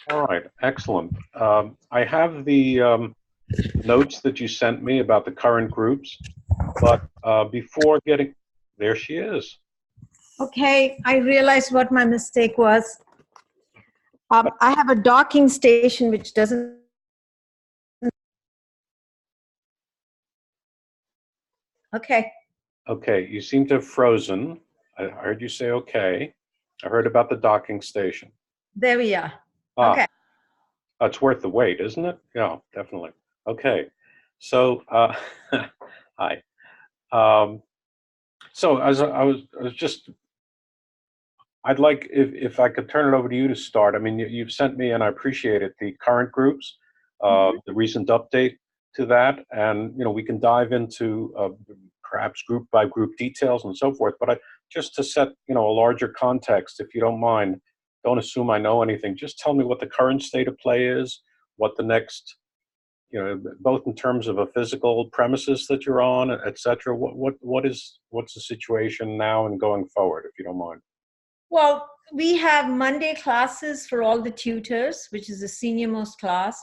All right, excellent. I have the notes that you sent me about the current groups, but before getting, there she is. Okay, I realized what my mistake was. I have a docking station which doesn't. Okay. Okay, you seem to have frozen. I heard you say okay. I heard about the docking station. There we are. Ah, Okay. it's worth the wait, isn't it? Yeah, definitely. Okay, so hi. Um, so as I was just, I'd like if I could turn it over to you to start. I mean, you've sent me, and I appreciate it, the current groups, Mhm. the recent update to that, and we can dive into perhaps group by group details and so forth. But just to set a larger context, if you don't mind, don't assume I know anything. Just tell me what the current state of play is, what the next, both in terms of a physical premises that you're on, et cetera. What's the situation now and going forward, if you don't mind. Well, we have Monday classes for all the tutors, which is the senior most class.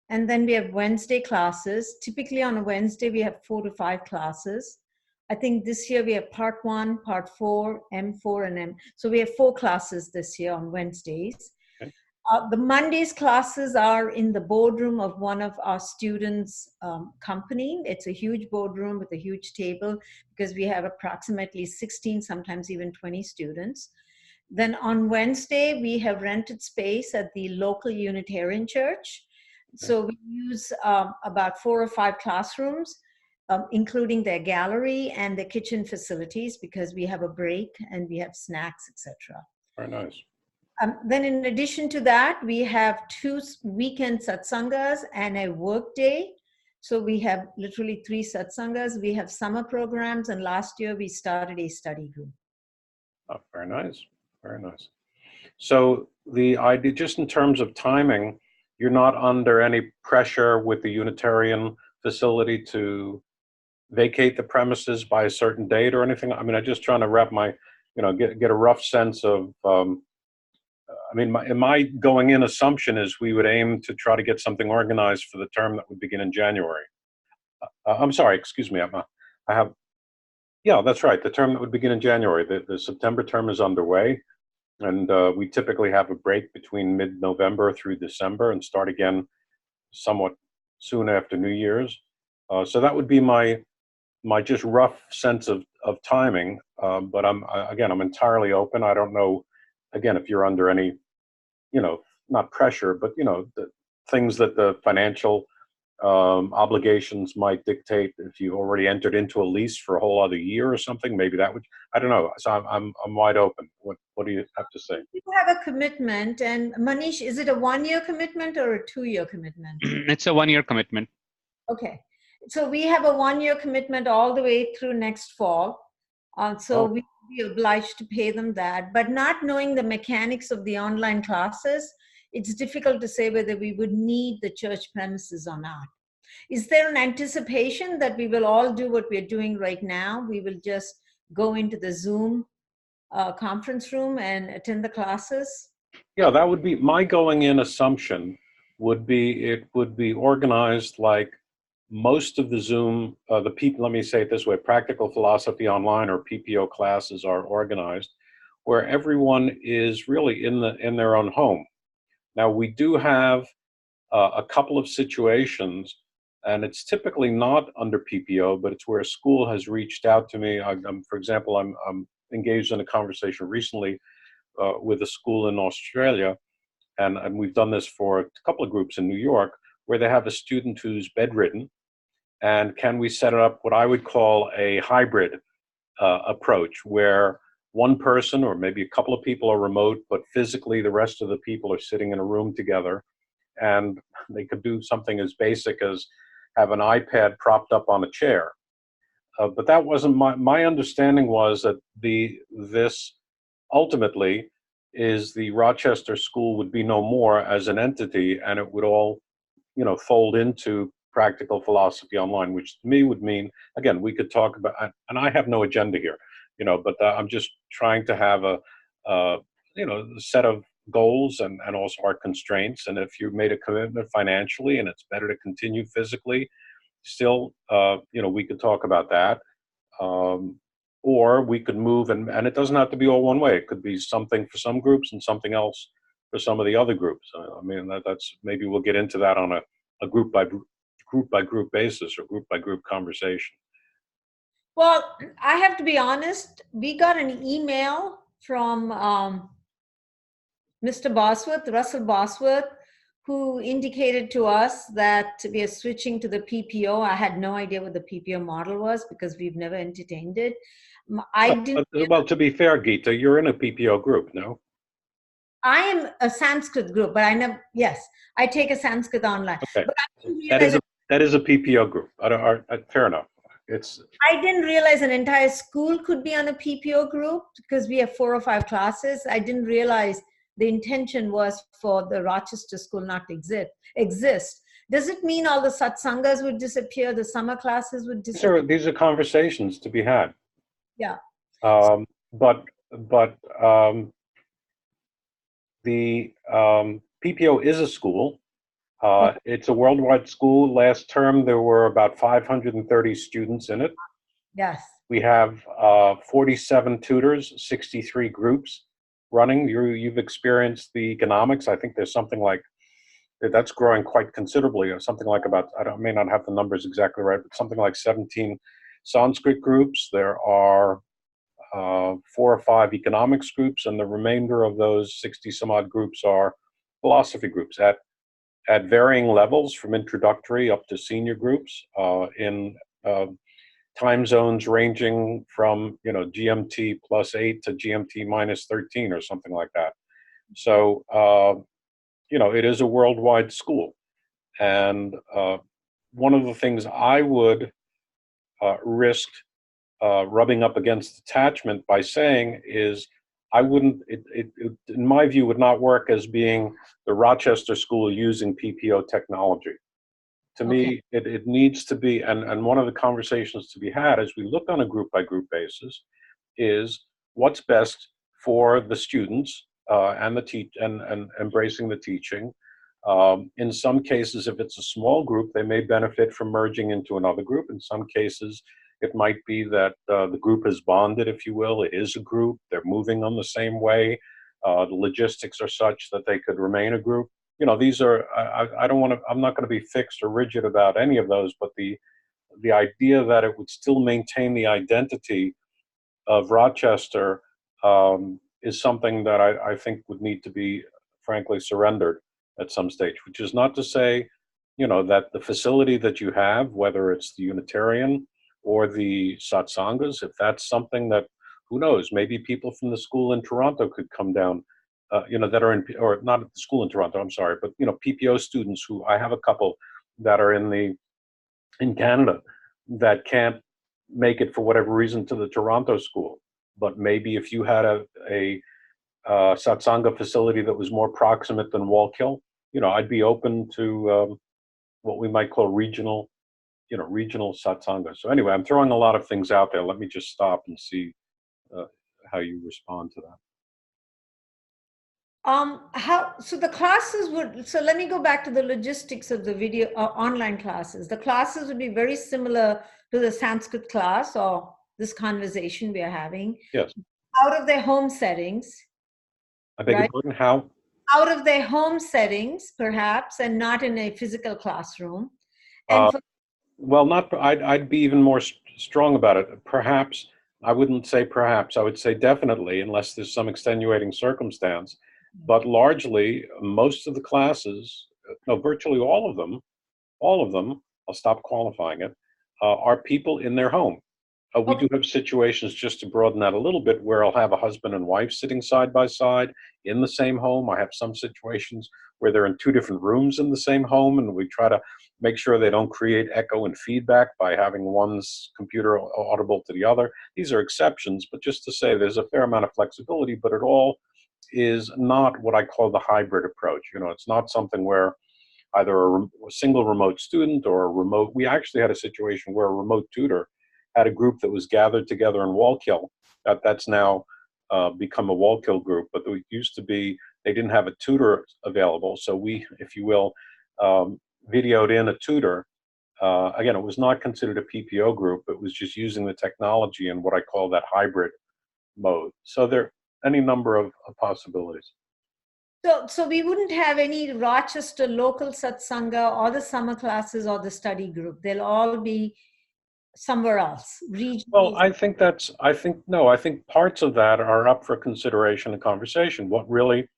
And then we have Wednesday classes. Typically on a Wednesday, we have 4 to 5 classes. I think this year we have part 1, part 4, M4, and M. So we have 4 classes this year on Wednesdays. Okay. The Mondays classes are in the boardroom of one of our students' company. It's a huge boardroom with a huge table because we have approximately 16, sometimes even 20 students. Then on Wednesday, we have rented space at the local Unitarian church. So we use about 4 or 5 classrooms, including their gallery and the kitchen facilities, because we have a break and we have snacks, etc. Very nice. Then in addition to that, we have 2 weekend satsangas and a work day. So we have literally 3 satsangas. We have summer programs, and last year we started a study group. Oh, very nice. Very nice. So the idea, just in terms of timing, you're not under any pressure with the Unitarian facility to vacate the premises by a certain date or anything. I mean, I'm just trying to wrap my, get a rough sense of. I mean, my going in assumption is we would aim to try to get something organized for the term that would begin in January. I'm sorry, excuse me. I have. Yeah, that's right. The term that would begin in January. The September term is underway. And we typically have a break between mid-November through December and start again somewhat soon after New Year's. So that would be my just rough sense of timing. But I'm entirely open. I don't know, again, if you're under any, not pressure, but the things that the financial obligations might dictate. If you already entered into a lease for a whole other year or something, maybe that would, I don't know. So I'm wide open. What do you have to say? You have a commitment, and Manish, is it a 1-year commitment or a 2-year commitment? It's a 1-year commitment. Okay, so we have a 1-year commitment all the way through next fall. So we will be obliged to pay them that, but not knowing the mechanics of the online classes, it's difficult to say whether we would need the church premises or not. Is there an anticipation that we will all do what we're doing right now? We will just go into the Zoom conference room and attend the classes? Yeah, that would be my going in assumption. Would be it would be organized like most of the Zoom, the people. Let me say it this way: Practical Philosophy Online or PPO classes are organized, where everyone is really in their own home. Now we do have a couple of situations, and it's typically not under PPO, but it's where a school has reached out to me. For example, I'm engaged in a conversation recently with a school in Australia, and we've done this for a couple of groups in New York, where they have a student who's bedridden, and can we set up what I would call a hybrid approach, where one person or maybe a couple of people are remote, but physically the rest of the people are sitting in a room together, and they could do something as basic as have an iPad propped up on a chair. But that wasn't my understanding was that this ultimately is the Rochester school would be no more as an entity, and it would all, fold into Practical Philosophy Online, which to me would mean, again, we could talk about, and I have no agenda here, but I'm just trying to have a set of goals and also our constraints. And if you made a commitment financially and it's better to continue physically, still, we could talk about that. Um, or we could move, and it doesn't have to be all one way. It could be something for some groups and something else for some of the other groups. I mean, that's maybe we'll get into that on a group by group basis or group by group conversation. Well, I have to be honest. We got an email from Mr. Bosworth, Russell Bosworth, who indicated to us that we are switching to the PPO. I had no idea what the PPO model was because we've never entertained it. I didn't. Well, to be fair, Geeta, you're in a PPO group, no? I am a Sanskrit group, but I never. Yes, I take a Sanskrit online. Okay, But I didn't that realize is a PPO group. Fair enough. I didn't realize an entire school could be on a PPO group because we have 4 or 5 classes. I didn't realize the intention was for the Rochester school not to exist. Does it mean all the satsangas would disappear? The summer classes would disappear? These are conversations to be had. Yeah. But the PPO is a school. It's a worldwide school. Last term, there were about 530 students in it. Yes. We have 47 tutors, 63 groups running. You've experienced the economics. I think there's something like, that's growing quite considerably, or something like about, may not have the numbers exactly right, but something like 17 Sanskrit groups. There are 4 or 5 economics groups, and the remainder of those 60 some odd groups are philosophy groups at varying levels, from introductory up to senior groups, in time zones ranging from GMT +8 to GMT -13 or something like that. So it is a worldwide school, and one of the things I would risk rubbing up against attachment by saying is, I wouldn't, it in my view would not work as being the Rochester school using PPO technology. To me, it needs to be, and one of the conversations to be had as we look on a group by group basis is what's best for the students and and embracing the teaching. In some cases, if it's a small group, they may benefit from merging into another group. In some cases, it might be that the group is bonded, if you will. It is a group. They're moving on the same way. The logistics are such that they could remain a group. These are, I don't want to, I'm not going to be fixed or rigid about any of those, but the idea that it would still maintain the identity of Rochester is something that I think would need to be, frankly, surrendered at some stage, which is not to say, that the facility that you have, whether it's the Unitarian or the satsangas, if that's something that, who knows, maybe people from the school in Toronto could come down, that are in, or not at the school in Toronto, I'm sorry, but, PPO students who, I have a couple that are in Canada that can't make it for whatever reason to the Toronto school. But maybe if you had a satsanga facility that was more proximate than Wallkill, I'd be open to what we might call regional satsanga. So anyway, I'm throwing a lot of things out there. Let me just stop and see how you respond to that. So the classes would, so let me go back to the logistics of the video online classes. The classes would be very similar to the Sanskrit class or this conversation we are having. Yes. Out of their home settings. I beg your pardon, how? Out of their home settings, perhaps, and not in a physical classroom. And well, I'd be even more strong about it. Perhaps, I wouldn't say perhaps, I would say definitely, unless there's some extenuating circumstance. But largely, most of the classes, no, virtually all of them, I'll stop qualifying it, are people in their home. We do have situations, just to broaden that a little bit, where I'll have a husband and wife sitting side by side in the same home. I have some situations where they're in 2 different rooms in the same home, and we try to make sure they don't create echo and feedback by having one's computer audible to the other. These are exceptions, but just to say there's a fair amount of flexibility, but it all is not what I call the hybrid approach. It's not something where either a single remote student or a remote, we actually had a situation where a remote tutor had a group that was gathered together in Wallkill. That's now become a Wallkill group, but it used to be they didn't have a tutor available. So we, if you will, videoed in a tutor. Again, it was not considered a PPO group. It was just using the technology in what I call that hybrid mode. So there are any number of possibilities. So we wouldn't have any Rochester local satsanga or the summer classes or the study group. They'll all be somewhere else, Well, regional. no, I think parts of that are up for consideration and conversation. What really,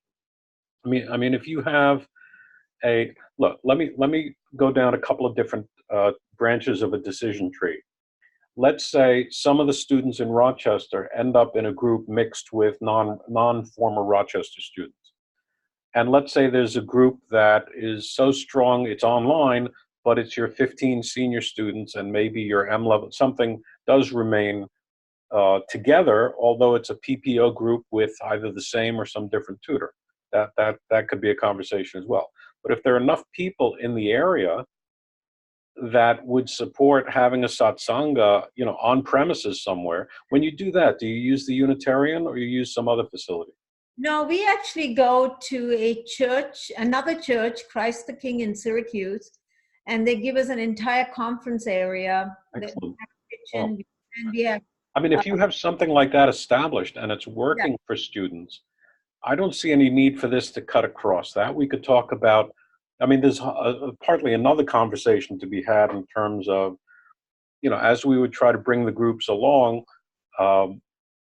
I mean, if you have look, let me go down a couple of different branches of a decision tree. Let's say some of the students in Rochester end up in a group mixed with non-former Rochester students. And let's say there's a group that is so strong, it's online, but it's your 15 senior students and maybe your M level, something does remain together, although it's a PPO group with either the same or some different tutor. That could be a conversation as well. But if there are enough people in the area that would support having a satsanga, on premises somewhere, when you do that, do you use the Unitarian or you use some other facility? No, we actually go to a church, another church, Christ the King in Syracuse, and they give us an entire conference area. Excellent. Well, Kitchen, and we have, I mean, if you have something like that established and it's yeah. working for students, I don't see any need for this to cut across that. We could talk about, I mean, there's partly another conversation to be had in terms of, as we would try to bring the groups along, um,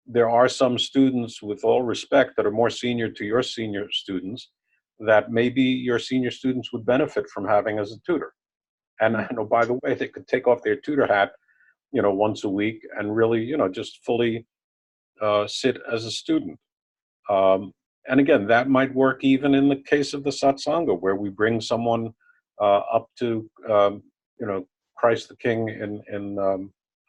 there are some students, with all respect, that are more senior to your senior students that maybe your senior students would benefit from having as a tutor. And I know, by the way, they could take off their tutor hat, once a week and really, just fully sit as a student. Um, and again, that might work even in the case of the satsanga, where we bring someone up to, Christ the King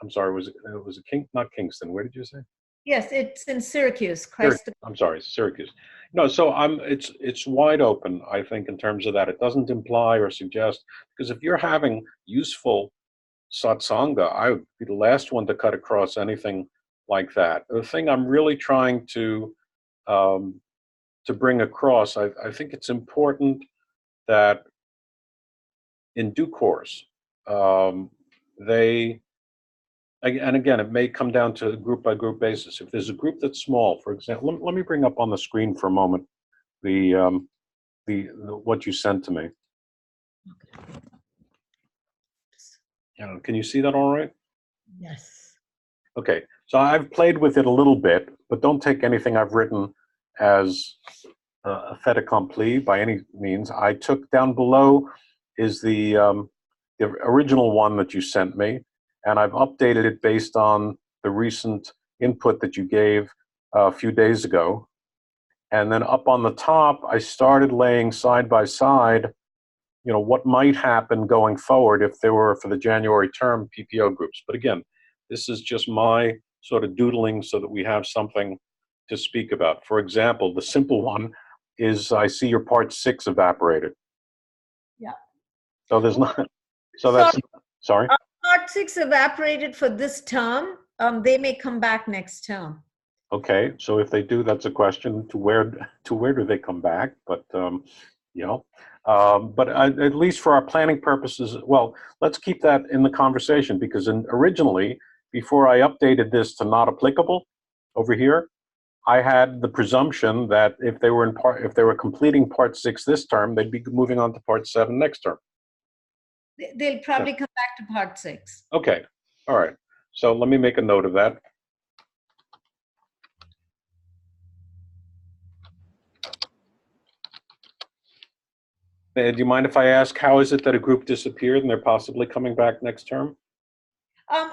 I'm sorry, was it King, not Kingston? Where did you say? Yes, it's in Syracuse, Syracuse. Christ the I'm sorry, Syracuse. No, so it's wide open, I think, in terms of that. It doesn't imply or suggest, because if you're having useful satsanga, I would be the last one to cut across anything like that. The thing I'm really trying um, to bring across, I think it's important that in due course, um, they, and again, it may come down to a group by group basis. If there's a group that's small, for example, let me bring up on the screen for a moment the, what you sent to me. Can you see that all right? Yes. Okay, so I've played with it a little bit, but don't take anything I've written as a fait accompli by any means. I took down below is the original one that you sent me, and I've updated it based on the recent input that you gave a few days ago. And then up on the top, I started laying side by side, what might happen going forward if there were, for the January term, PPO groups. But again, this is just my sort of doodling so that we have something to speak about. For example, the simple one is I see your part 6 evaporated. Yeah. So there's not, so Sorry, that's, sorry? part 6 evaporated for this term. They may come back next term. Okay, so if they do, that's a question to where do they come back? But but at least for our planning purposes, well, let's keep that in the conversation, because originally, before I updated this to not applicable over here, I had the presumption that if they were completing part 6 this term, they'd be moving on to part 7 next term. They'll probably come back to part 6. Okay, all right. So let me make a note of that. Do you mind if I ask, how is it that a group disappeared and they're possibly coming back next term? A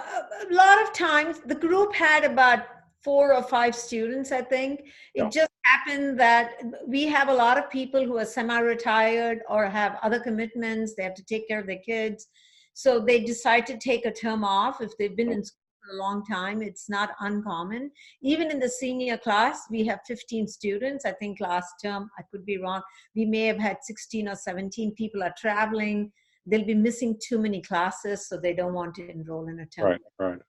lot of times the group had about 4 or 5 students, I think. Yeah. It just happened that we have a lot of people who are semi-retired or have other commitments. They have to take care of their kids. So they decide to take a term off. If they've been in school for a long time, it's not uncommon. Even in the senior class, we have 15 students. I think last term, I could be wrong, we may have had 16 or 17 people are traveling. They'll be missing too many classes, so they don't want to enroll in a term. Right.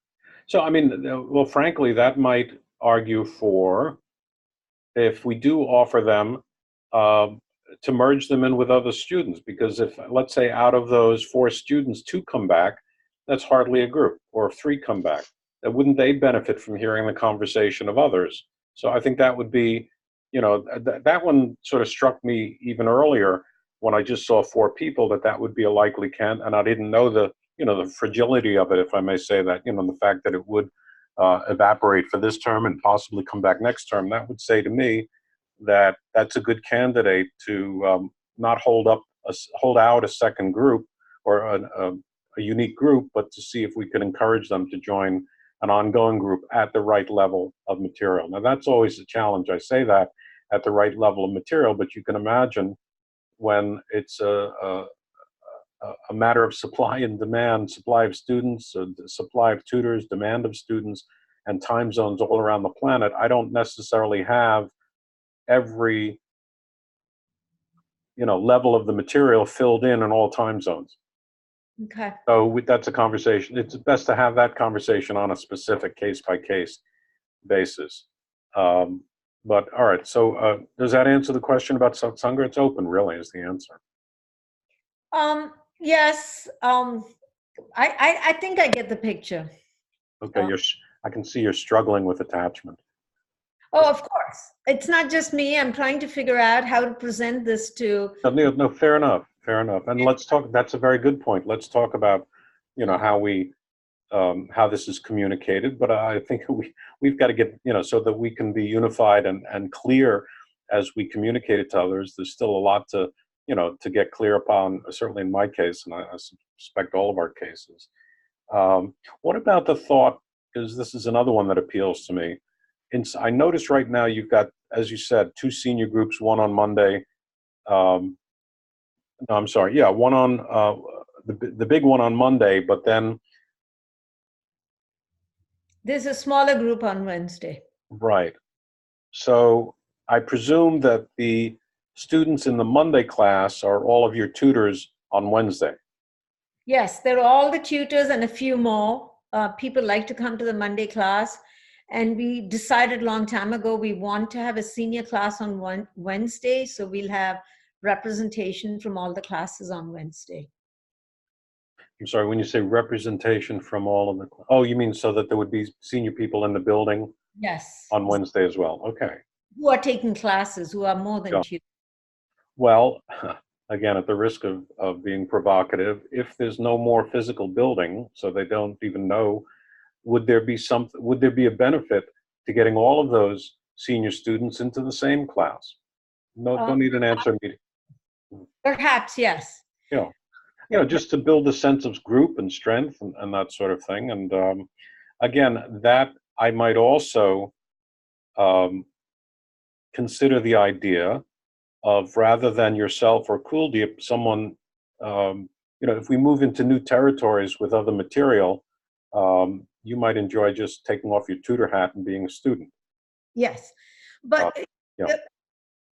So, I mean, well, frankly, that might argue for, if we do offer them, um, to merge them in with other students, because if, let's say, out of those 4 students, 2 come back, that's hardly a group. Or if 3 come back, that wouldn't they benefit from hearing the conversation of others? So I think that would be, that one sort of struck me even earlier when I just saw 4 people, that would be a likely can, and I didn't know the fragility of it, if I may say that, the fact that it would evaporate for this term and possibly come back next term. That would say to me that that's a good candidate to, not hold out a second group, or a unique group, but to see if we could encourage them to join an ongoing group at the right level of material. Now, that's always a challenge. I say that, at the right level of material, but you can imagine when it's a matter of supply and demand, supply of students, supply of tutors, demand of students, and time zones all around the planet. I don't necessarily have every level of the material filled in all time zones. Okay. So that's a conversation. It's best to have that conversation on a specific case by case basis. But all right. So does that answer the question about satsanga? It's open, really, is the answer. Yes. I think I get the picture. Okay. I can see you're struggling with attachment. Oh, of course. It's not just me. I'm trying to figure out how to present this to. No, fair enough. Fair enough. And let's talk. That's a very good point. Let's talk about, how this is communicated. But I think we've got to get, so that we can be unified and clear as we communicate it to others. There's still a lot to get clear upon, certainly in my case, and I suspect all of our cases. What about the thought, because this is another one that appeals to me. I notice right now you've got, as you said, 2 senior groups, one on Monday. No, I'm sorry. Yeah, one on the big one on Monday, but then There's a smaller group on Wednesday. right. So I presume that the students in the Monday class are all of your tutors on Wednesday. Yes, there are all the tutors and a few more. People like to come to the Monday class. And we decided a long time ago we want to have a senior class on Wednesday. So we'll have representation from all the classes on Wednesday. I'm sorry, when you say representation from all of the, oh, you mean so that there would be senior people in the building Yes. on Wednesday as well? Okay. Who are taking classes, who are more than Yeah. tutors. Well, again, at the risk of being provocative, if there's no more physical building, so they don't even know, would there be a benefit to getting all of those senior students into the same class? No, don't need an answer immediately. Perhaps, yes. Just to build a sense of group and strength and that sort of thing. And again, that I might also consider the idea of, rather than yourself or Kuldeep, someone, if we move into new territories with other material, you might enjoy just taking off your tutor hat and being a student. Yes. But yeah.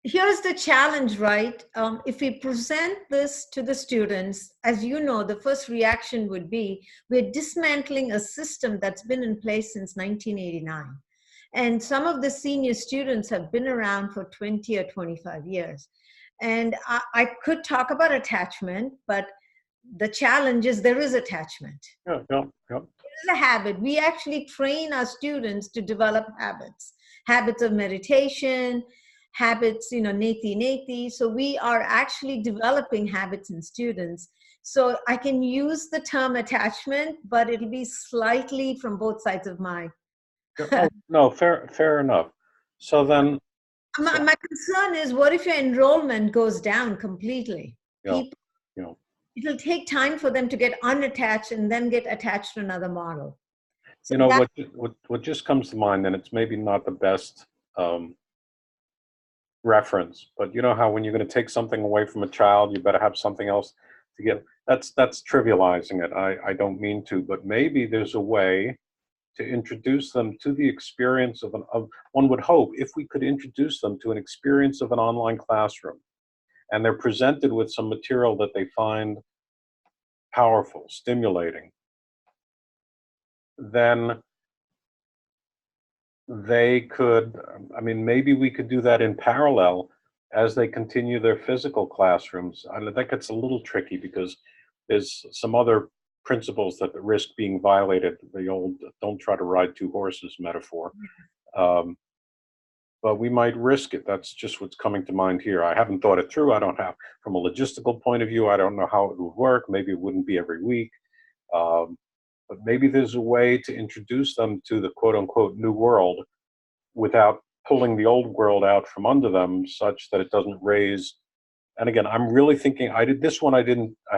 Here's the challenge, right? If we present this to the students, as you know, the first reaction would be, we're dismantling a system that's been in place since 1989. And some of the senior students have been around for 20 or 25 years. And I could talk about attachment, but the challenge is there is attachment. Yeah. It's a habit. We actually train our students to develop habits of meditation, habits, neti. So we are actually developing habits in students. So I can use the term attachment, but it'll be slightly from both sides of my. Oh, no, fair enough. So then, my concern is, what if your enrollment goes down completely? It'll take time for them to get unattached and then get attached to another model. So what just comes to mind, and it's maybe not the best reference, but you know how when you're going to take something away from a child, you better have something else to get. That's trivializing it. I don't mean to, but maybe there's a way to introduce them to the experience of one would hope, if we could introduce them to an experience of an online classroom, and they're presented with some material that they find powerful, stimulating, then they could, I mean, maybe we could do that in parallel as they continue their physical classrooms. I think it's a little tricky because there's some other principles that risk being violated, the old don't try to ride two horses metaphor. Um, but we might risk it. That's just what's coming to mind here. I haven't thought it through. I don't have, from a logistical point of view, I don't know how it would work. Maybe it wouldn't be every week. Um, but maybe there's a way to introduce them to the quote unquote new world without pulling the old world out from under them such that it doesn't raise. And again, I'm really thinking, I did this one, I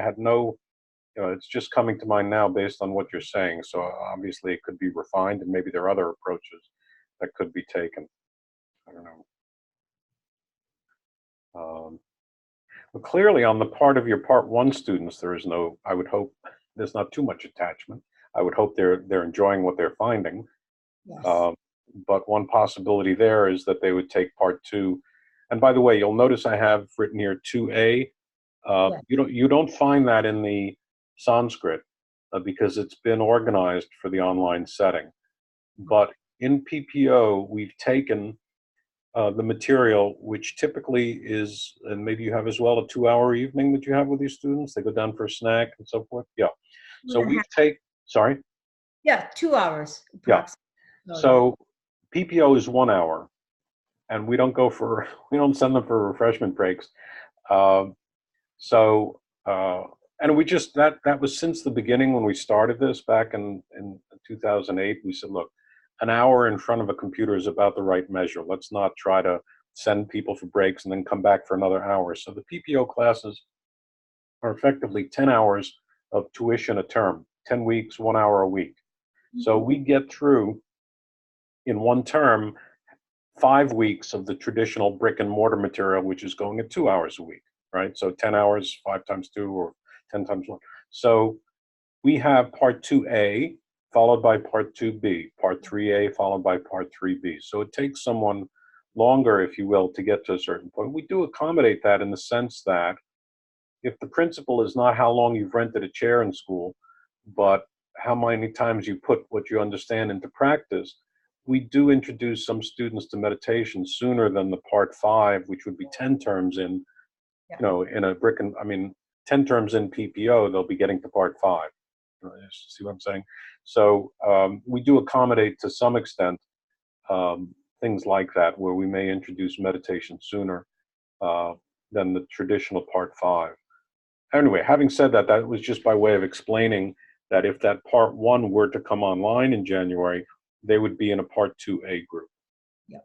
had no, it's just coming to mind now based on what you're saying. So obviously it could be refined and maybe there are other approaches that could be taken. I don't know. But clearly on the part of your part one students, there is no, I would hope there's not too much attachment. I would hope they're enjoying what they're finding. Yes. But one possibility there is that they would take part two. And by the way, you'll notice I have written here 2A. Yes. You don't find that in the Sanskrit because it's been organized for the online setting. But in PPO, we've taken the material, which typically is, and maybe you have as well, a 2-hour evening that you have with your students. They go down for a snack and so forth. Yeah. So we take, sorry? Yeah, 2 hours Yeah. approximately. So PPO is 1 hour, and we don't go for, we don't send them for refreshment breaks. Um, so, and we just, that was since the beginning when we started this back in 2008, we said, look, an hour in front of a computer is about the right measure. Let's not try to send people for breaks and then come back for another hour. So the PPO classes are effectively 10 hours of tuition a term, 10 weeks, 1 hour a week. So we get through in one term 5 weeks of the traditional brick and mortar material, which is going at 2 hours a week, right? So 10 hours, 5 times 2, or 10 times 1. So we have part 2A followed by part 2B, part 3A followed by part 3B. So it takes someone longer, if you will, to get to a certain point. We do accommodate that in the sense that if the principle is not how long you've rented a chair in school, but how many times you put what you understand into practice, we do introduce some students to meditation sooner than the part 5, which would be 10 terms in, in a brick and, I mean, 10 terms in PPO, they'll be getting to part 5. See what I'm saying? So we do accommodate to some extent things like that, where we may introduce meditation sooner than the traditional part 5. Anyway, having said that, that was just by way of explaining that if that part 1 were to come online in January, they would be in a part 2A group. Yep.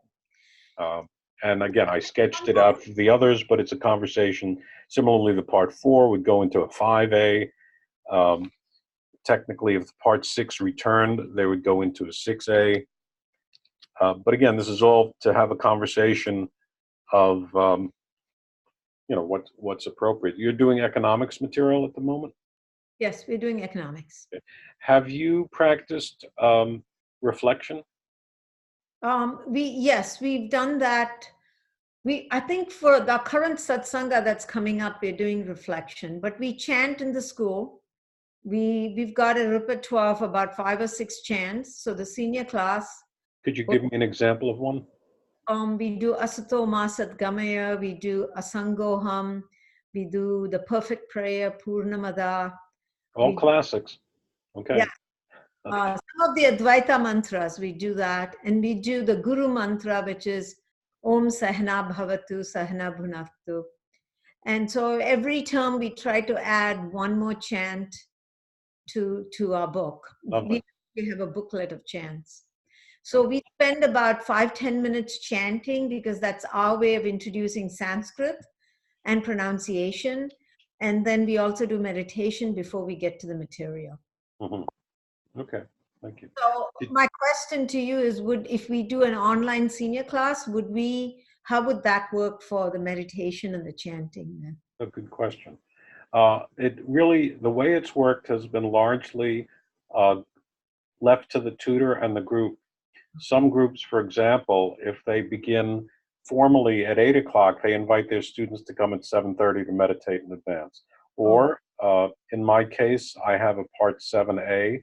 And again, I sketched it out for the others, but it's a conversation. Similarly, the part 4 would go into a 5A. Technically, if the part 6 returned, they would go into a 6A. But again, this is all to have a conversation of what's appropriate. You're doing economics material at the moment? Yes, we're doing economics. Okay. Have you practiced reflection? Yes, we've done that. I think for the current satsanga that's coming up, we're doing reflection, but we chant in the school. We've got a repertoire of about 5 or 6 chants. So the senior class. Could you give me an example of one? We do Asato Ma Sadgamaya, we do Asangoham, we do the perfect prayer, Purnamada. All classics. Okay. Yeah. Some of the Advaita mantras, we do that. And we do the Guru mantra, which is Om Sahna Bhavatu Sahna Bhunaktu. And so every term we try to add one more chant to our book. We have a booklet of chants. So we spend about 5-10 minutes chanting because that's our way of introducing Sanskrit and pronunciation. And then we also do meditation before we get to the material. Mm-hmm. Okay, thank you. So my question to you is, if we do an online senior class, how would that work for the meditation and the chanting then? A good question. It really, the way it's worked has been largely left to the tutor and the group. Some groups, for example, if they begin formally at 8 o'clock, they invite their students to come at 7:30 to meditate in advance. Or in my case, I have a part 7A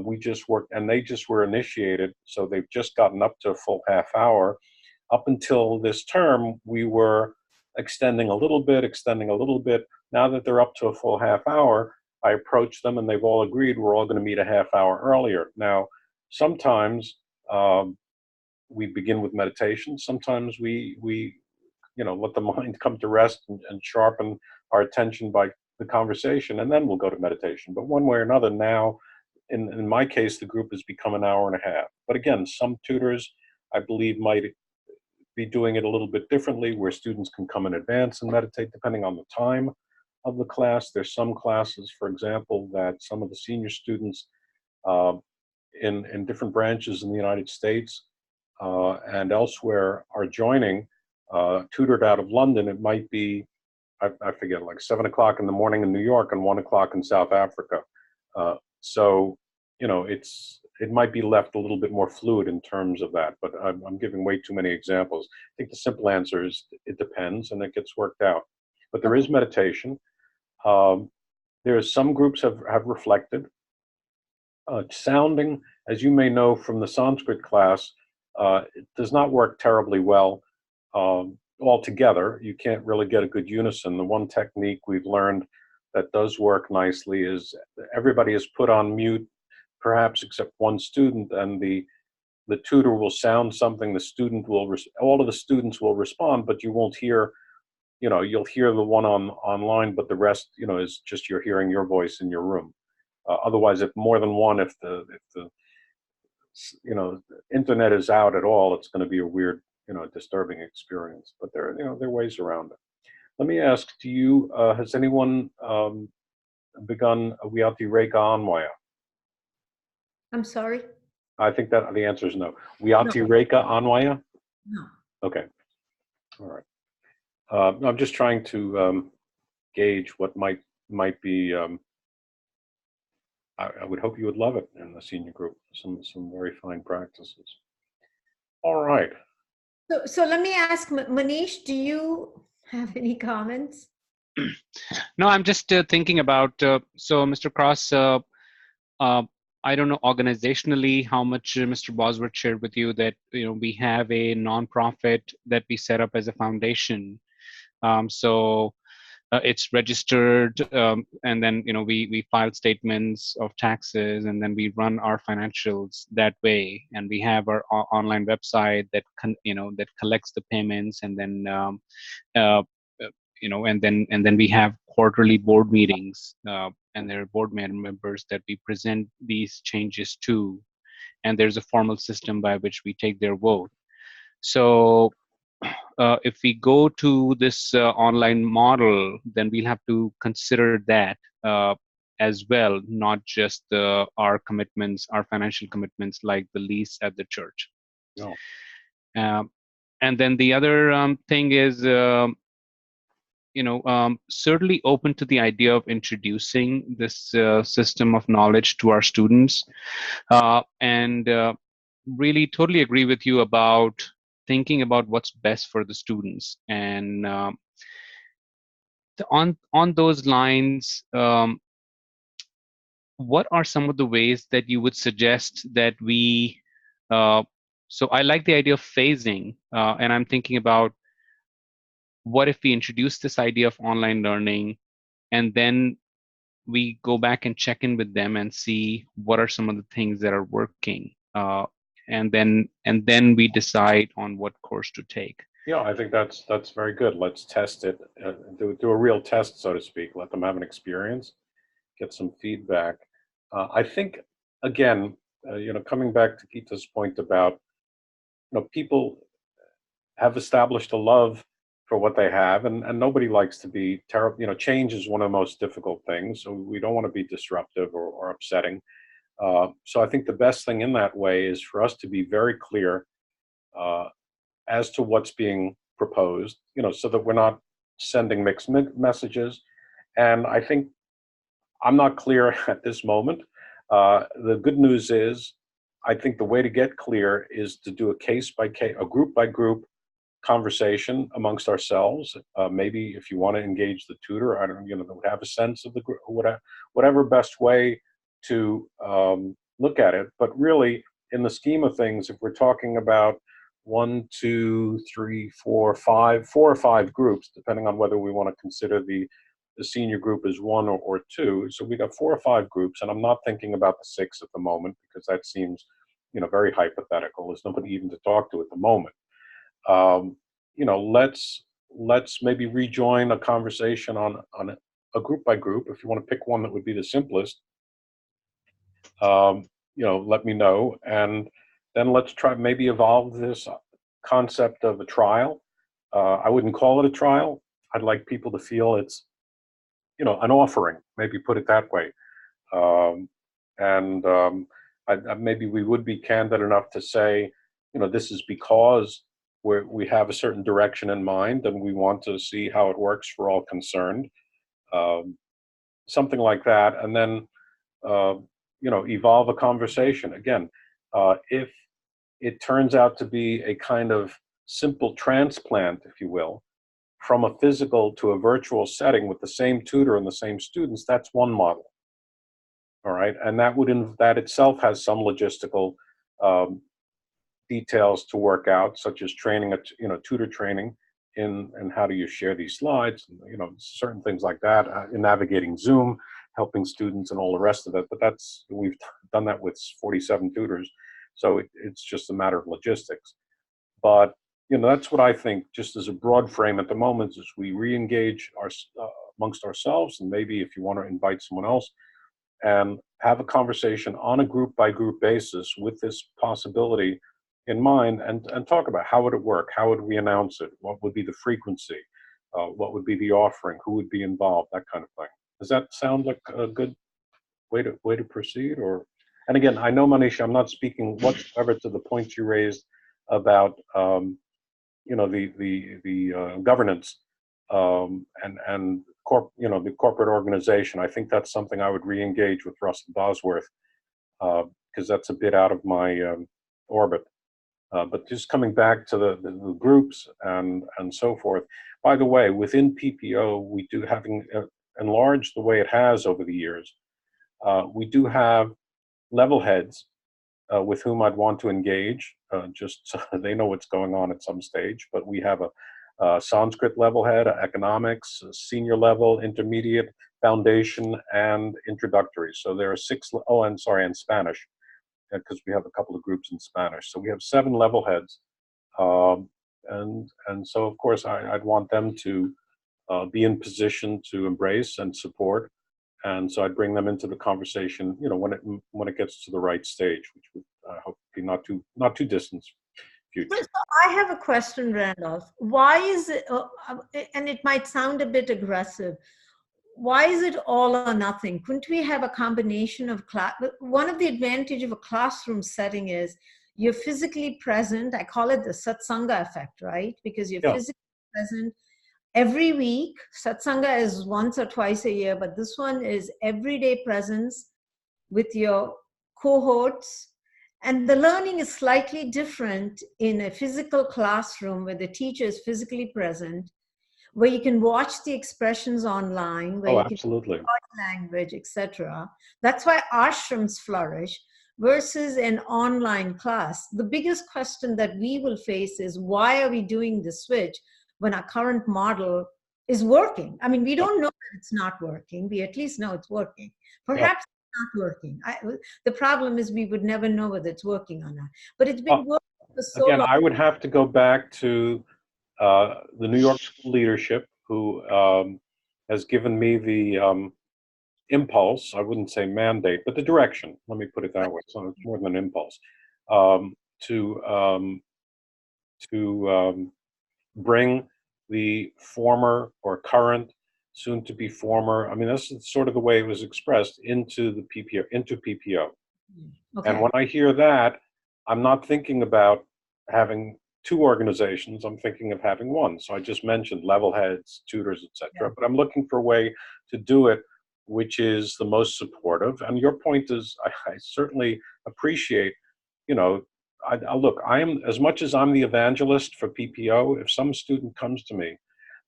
We just worked, and they just were initiated, so they've just gotten up to a full half hour. Up until this term, we were extending a little bit, extending a little bit. Now that they're up to a full half hour, I approached them and they've all agreed we're all going to meet a half hour earlier. Now, sometimes we begin with meditation. Sometimes we let the mind come to rest and sharpen our attention by the conversation, and then we'll go to meditation. But one way or another, now, in my case, the group has become an hour and a half. But again, some tutors, I believe, might be doing it a little bit differently, where students can come in advance and meditate depending on the time of the class. There's some classes, for example, that some of the senior students uh, in different branches in the United States and elsewhere are joining, tutored out of London. It might be, I forget, like 7 o'clock in the morning in New York and 1 o'clock in South Africa. So, it might be left a little bit more fluid in terms of that, but I'm giving way too many examples. I think the simple answer is it depends, and it gets worked out. But there is meditation. Some groups have reflected. Sounding, as you may know from the Sanskrit class, it does not work terribly well altogether. You can't really get a good unison. The one technique we've learned that does work nicely is everybody is put on mute, perhaps except one student, and the tutor will sound something. The student will all of the students will respond, but you won't hear. You'll hear the one online, but the rest, is just you're hearing your voice in your room. Otherwise, if more than one, if the internet is out at all, it's going to be a weird, disturbing experience. But there are ways around it. Let me ask: has anyone begun Wiati Reka Anwaya? I'm sorry? I think that the answer is no. No. Wiati Reka Anwaya? No. Okay. All right. I'm just trying to gauge what might be. I would hope you would love it in the senior group. Some very fine practices. All right. So let me ask Manish, do you have any comments? No, I'm just thinking about, so Mr. Cross, I don't know organizationally how much Mr. Bosworth shared with you that, we have a nonprofit that we set up as a foundation. So it's registered, and then, we file statements of taxes, and then we run our financials that way. And we have our online website that that collects the payments, and then and then we have quarterly board meetings, and there are board members that we present these changes to, and there's a formal system by which we take their vote. So if we go to this online model, then we'll have to consider that as well, not just our commitments, our financial commitments, like the lease at the church. No. And then the other thing is, certainly open to the idea of introducing this system of knowledge to our students, and really totally agree with you about thinking about what's best for the students. And on those lines, what are some of the ways that you would suggest that we, so I like the idea of phasing, and I'm thinking about, what if we introduce this idea of online learning, and then we go back and check in with them and see what are some of the things that are working, and then we decide on what course to take. Yeah, I think that's very good. Let's test it, do a real test, so to speak. Let them have an experience, get some feedback. I think, again, coming back to Gita's point about, people have established a love for what they have, and nobody likes to be terrible. Change is one of the most difficult things, so we don't want to be disruptive or upsetting. So I think the best thing in that way is for us to be very clear as to what's being proposed, so that we're not sending mixed messages. And I think I'm not clear at this moment. The good news is, I think the way to get clear is to do a case by case, a group by group conversation amongst ourselves. Maybe if you want to engage the tutor, I don't, have a sense of the group, whatever best way to look at it. But really, in the scheme of things, if we're talking about one, two, three, four, five, 4 or 5 groups, depending on whether we want to consider the senior group as one or two. So we got 4 or 5 groups, and I'm not thinking about the 6 at the moment because that seems, very hypothetical. There's nobody even to talk to at the moment. Um, let's maybe rejoin a conversation on a group by group. If you want to pick one that would be the simplest, let me know, and then let's try maybe evolve this concept of a trial. I wouldn't call it a trial. I'd like people to feel it's an offering. Maybe put it that way, and maybe we would be candid enough to say, this is because we have a certain direction in mind, and we want to see how it works for all concerned. Um, Something like that, and then uh, evolve a conversation. Again, if it turns out to be a kind of simple transplant, if you will, from a physical to a virtual setting with the same tutor and the same students, that's one model. All right, and that itself has some logistical um, details to work out, such as training, tutor training in how do you share these slides, certain things like that, in navigating Zoom, helping students, and all the rest of it. But we've done that with 47 tutors, so it's just a matter of logistics. But that's what I think, just as a broad frame at the moment, is we re-engage amongst ourselves, and maybe if you want to invite someone else, and have a conversation on a group by group basis with this possibility in mind, and talk about how would it work, how would we announce it, what would be the frequency, what would be the offering, who would be involved, that kind of thing. Does that sound like a good way to proceed? Or, and again, I know, Manisha, I'm not speaking whatsoever to the points you raised about the governance, and the corporate organization. I think that's something I would re-engage with Russell Bosworth, because that's a bit out of my orbit. But just coming back to the groups and so forth. By the way, within PPO, we do, having enlarged the way it has over the years, we do have level heads with whom I'd want to engage, just so they know what's going on at some stage. But we have a Sanskrit level head, economics, senior level, intermediate, foundation, and introductory. So there are 6. Oh, and sorry, and Spanish, because we have a couple of groups in Spanish. So we have 7 level heads, and so of course I'd want them to be in position to embrace and support. And so I'd bring them into the conversation, when it gets to the right stage, which would hope be not too distant future. So I have a question, Randolph. Why is it, and it might sound a bit aggressive, why is it all or nothing? Couldn't we have a combination of class? One of the advantages of a classroom setting is you're physically present. I call it the satsanga effect, right? Because you're physically present every week. Satsanga is once or twice a year, but this one is everyday presence with your cohorts. And the learning is slightly different in a physical classroom where the teacher is physically present, where you can watch the expressions online, where you can Absolutely. language, etc. That's why ashrams flourish versus an online class. The biggest question that we will face is, why are we doing the switch when our current model is working? I mean, we don't know that it's not working. We at least know it's working. Perhaps it's not working. The problem is we would never know whether it's working or not. But it's been working for so long. I would have to go back to the New York school leadership, who has given me the impulse. I wouldn't say mandate, but the direction. Let me put it that way. So it's more than an impulse, to bring the former or current, soon to be former. I mean, this is sort of the way it was expressed, into the PPO, into PPO. Okay. And when I hear that, I'm not thinking about having 2 organizations. I'm thinking of having one. So I just mentioned level heads, tutors, etc. But I'm looking for a way to do it which is the most supportive. And your point is, I certainly appreciate, I am, as much as I'm the evangelist for PPO, if some student comes to me,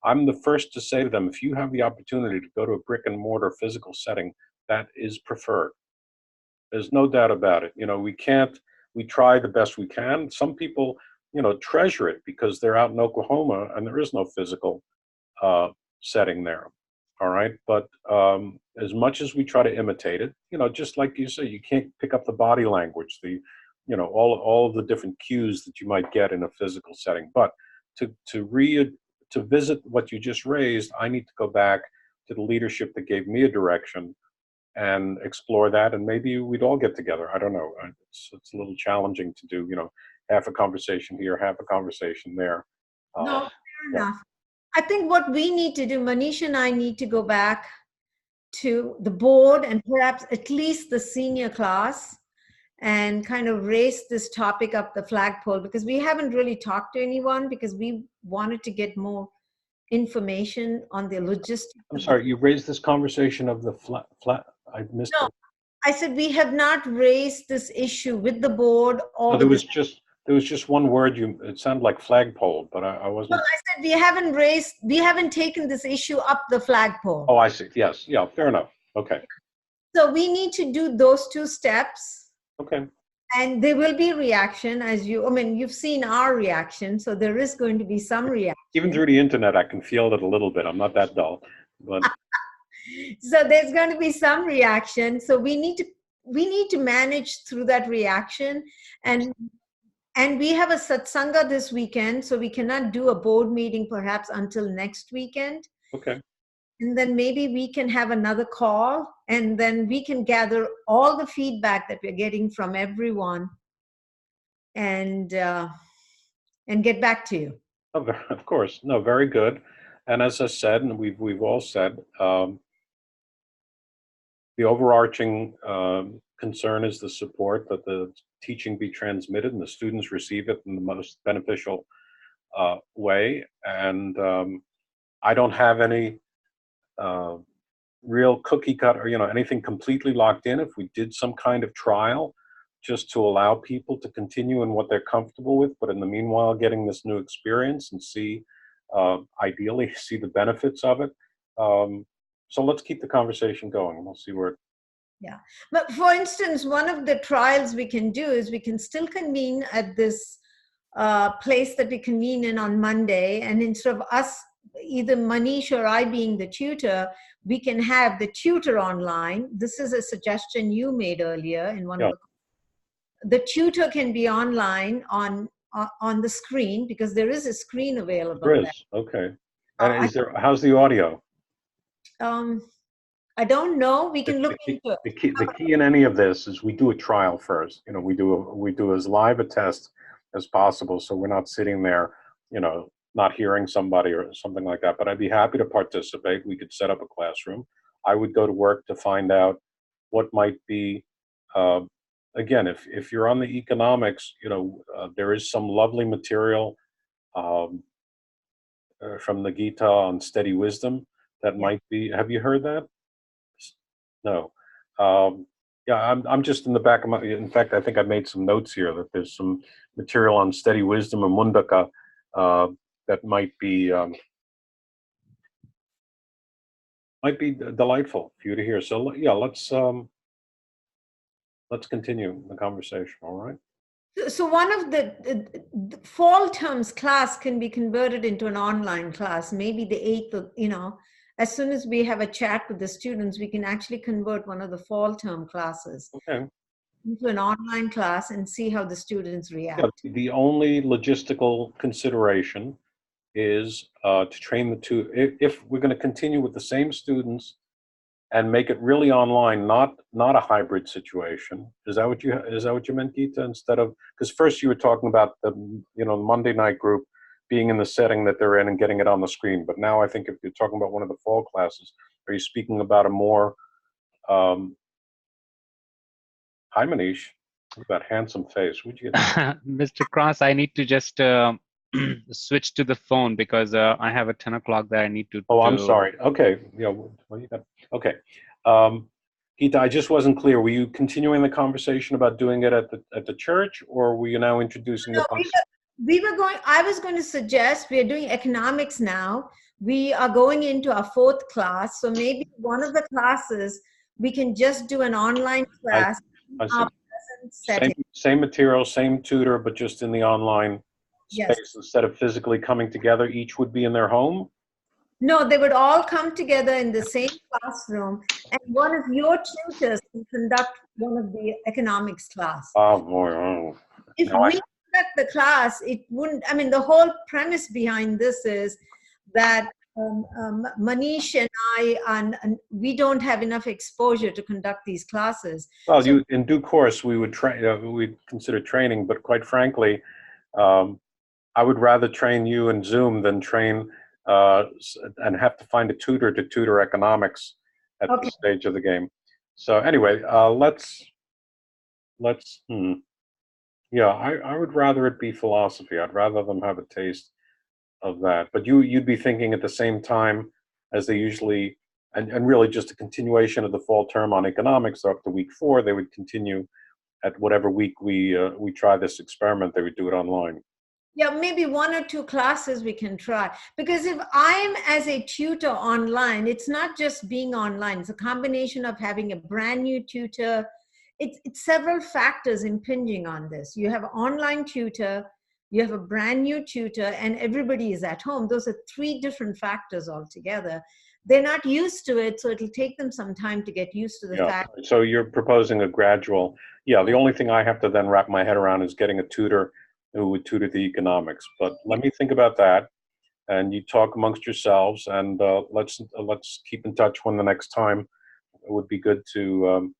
I'm the first to say to them, if you have the opportunity to go to a brick and mortar physical setting, that is preferred. There's no doubt about it. We try the best we can. Some people, treasure it because they're out in Oklahoma and there is no physical uh, setting there. All right. But as much as we try to imitate it, just like you say, you can't pick up the body language, all of the different cues that you might get in a physical setting. But to visit what you just raised, I need to go back to the leadership that gave me a direction and explore that, and maybe we'd all get together. I don't know. It's a little challenging to do, half a conversation here, half a conversation there. No, Uh, fair yeah. enough. I think what we need to do, Manish and I need to go back to the board and perhaps at least the senior class and kind of raise this topic up the flagpole, because we haven't really talked to anyone because we wanted to get more information on the logistics. I'm sorry, you raised this conversation of the flat. I missed No, it. I said we have not raised this issue with the board or No, there with was just one word. It sounded like flagpole, but I Well, wasn't. I said we haven't taken this issue up the flagpole. Oh, I see. Yes. Yeah. Fair enough. Okay. So we need to do those two steps, Okay. and there will be reaction you've seen our reaction, so there is going to be some reaction. Even through the internet, I can feel it a little bit. I'm not that dull, but So there's going to be some reaction. So we need to manage through that reaction, and we have a satsanga this weekend, so we cannot do a board meeting perhaps until next weekend. okay. And then maybe we can have another call, and then we can gather all the feedback that we're getting from everyone and get back to you. Oh, of course. No, very good. And as I said, and we've all said, the overarching concern is the support that the teaching be transmitted and the students receive it in the most beneficial way. And I don't have any real cookie cutter, anything completely locked in. If we did some kind of trial just to allow people to continue in what they're comfortable with, but in the meanwhile, getting this new experience and ideally see the benefits of it. So let's keep the conversation going. We'll see where. Yeah. But for instance, one of the trials we can do is we can still convene at this place that we convene in on Monday. And instead of us, either Manish or I being the tutor, we can have the tutor online. This is a suggestion you made earlier in one of the tutor can be online on the screen, because there is a screen available. There is. Okay. And how's the audio? I don't know. We can look into it. The key in any of this is we do a trial first. We do as live a test as possible, so we're not sitting there, not hearing somebody or something like that. But I'd be happy to participate. We could set up a classroom. I would go to work to find out what might be. Again, if you're on the economics, there is some lovely material from the Gita on steady wisdom that might be. Have you heard that? No. Yeah, I'm just in the back of my. In fact, I think I made some notes here that there's some material on steady wisdom and mundaka that might be delightful for you to hear. So yeah, let's continue the conversation. All right. So one of the fall terms class can be converted into an online class. Maybe the 8th, as soon as we have a chat with the students, we can actually convert one of the fall term classes into an online class and see how the students react. Yeah, the only logistical consideration is to train the two. If we're going to continue with the same students and make it really online, not a hybrid situation. Is that what you meant, Geeta? Instead of, because first you were talking about the Monday night group being in the setting that they're in and getting it on the screen. But now I think if you're talking about one of the fall classes, are you speaking about a more, hi Manish, look at that handsome face. Would you get Mr. Cross, I need to just switch to the phone because I have a 10 o'clock that I need to. Oh, I'm sorry. Okay. Yeah. Well, you got, okay. Geeta, I just wasn't clear. Were you continuing the conversation about doing it at the church, or were you now introducing the concept? I was going to suggest we are doing economics now. We are going into our 4th class. So maybe one of the classes, we can just do an online class I our see. present Same, setting. same material, same tutor, but just in the online Yes. space instead of physically coming together. Each would be in their home. No, they would all come together in the same classroom, and one of your tutors will conduct one of the economics class. Oh boy! Oh. If No, we conduct the class, it wouldn't, I mean, the whole premise behind this is that Manish and I, and we don't have enough exposure to conduct these classes. well, So, in due course, we would train. We'd consider training, but quite frankly, um, I would rather train you in Zoom than train and have to find a tutor to tutor economics at okay. this stage of the game. So anyway, let's. Yeah, I would rather it be philosophy. I'd rather them have a taste of that. But you'd be thinking at the same time as they usually, and really just a continuation of the fall term on economics. So up to week 4, they would continue at whatever week we try this experiment. They would do it online. Yeah, maybe 1 or 2 classes we can try. Because if I'm as a tutor online, it's not just being online. It's a combination of having a brand new tutor. It's several factors impinging on this. You have an online tutor, you have a brand new tutor, and everybody is at home. Those are 3 different factors altogether. They're not used to it, so it'll take them some time to get used to the Yeah. fact. So you're proposing a gradual. Yeah. The only thing I have to then wrap my head around is getting a tutor who would tutor the economics. But let me think about that, and you talk amongst yourselves, and let's keep in touch when the next time. It would be good to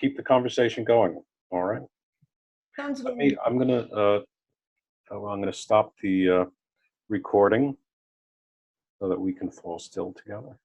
keep the conversation going. All right. Sounds Let very me. I'm gonna stop the recording so that we can fall still together.